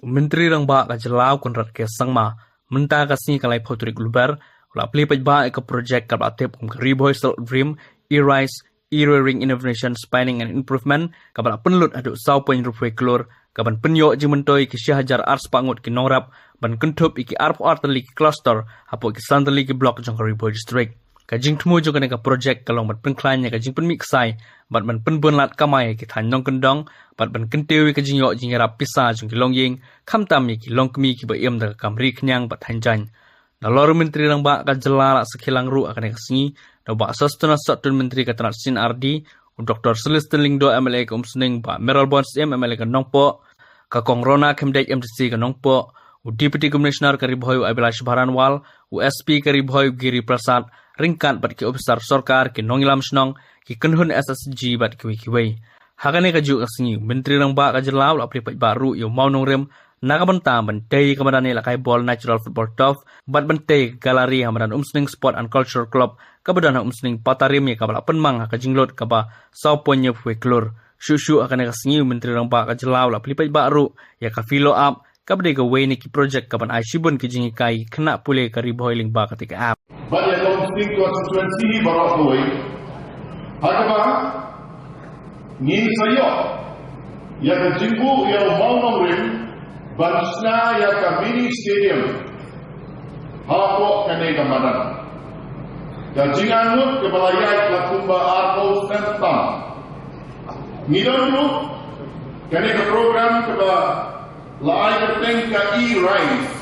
Myntri Rangbah ka jelaw konrat ke sangma menta ka sini kalai potrik luber la Plie pajba ka project ka atep kum Bhoi dream e-rise e-rearing innovation spanning and improvement ka bala penlut adu sau poin rupai klor ka ban penyo jimentoi ki syahajar ars pangut ki norap ban kentup iki arp artali ki cluster hapo ki sandali ki block jong Bhoi district ka jing tmu jo ka project ka long ban penklanya ka jing pen miksai bat ban penbun lat kamai ki than nong kendong bat ban kentewi ka jing yo jing rap pisa jong ki long ying kham tam ki long kmi ki ba em da kamri khnyang bat hanjan na lor Myntri Rangbah ka jelala sekhilang ru akan ka singi na ba sastana satun menteri ka tanat sin RD Dr. Celestin Lingdo MLA ka umsning ba Meral Bonds MLA ka nongpo ka kongrona kemdek MTC ka nongpo Deputy Commissioner ka Bhoi Abilash Baranwal USP ka Bhoi Giri Prasad ringkat bat ki officer sarkar ki nongilam snong ki kenhun SSG bat ki wikiway hakane ka ju asingi Myntri Rangbah ka jelaw la pripat baru yo maunong rem nakabanta bantay kamadani la kay ball natural football turf bat bantay gallery hamadan umsning sport and culture club kabadan umsning patarim ya kabala penmang ka jinglot kaba saw ponyo fueklor shushu akane ka singi Myntri Rangbah ka jelaw la pripat baru ya ka follow up kabde ka way ni ki project kaban ay shibun ki jingi kai kena pule ka Bhoi lingba katika app but ya umsning constituency barok Bhoi hakaba ngin sayo ya ka jingbu ya maunong rim Bansna Ϊακα mini stadium hapo kane kamadan kajinganut ke balayai lakumba arpos tentam ngidonu kane ke program ke ba laai keteng ka e-rise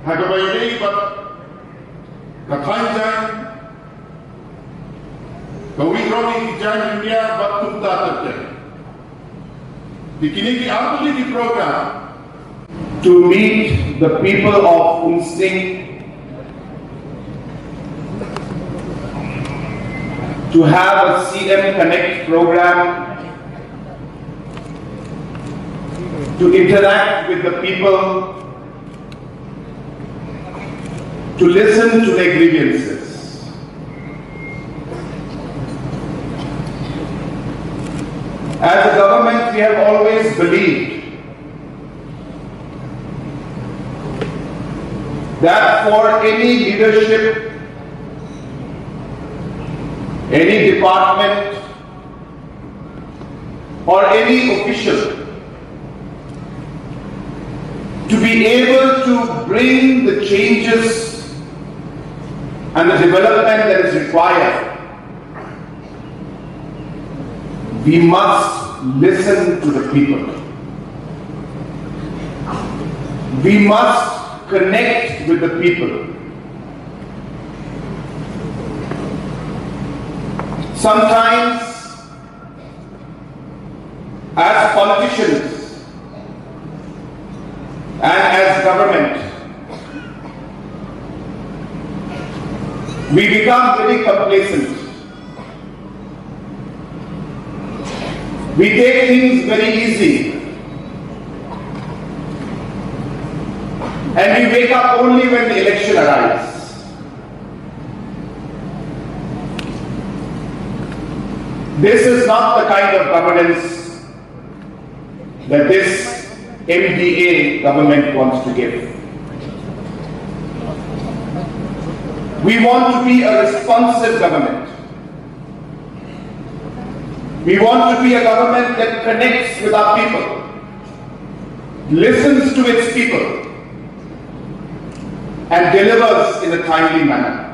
hagabayai bat kakanjan kawironi jan India bat tumta terjadi bikini ki arpos di program to meet the people of Umsning, to have a CM Connect program, to interact with the people, to listen to their grievances. As a government, we have always believed that for any leadership, any department, or any official to be able to bring the changes and the development that is required, we must listen to the people. We must connect with the people. Sometimes, as politicians and as government, we become very complacent. We take things very easy. And we wake up only when the election arrives. This is not the kind of governance that this MDA government wants to give. We want to be a responsive government. We want to be a government that connects with our people, listens to its people, and delivers in a timely manner.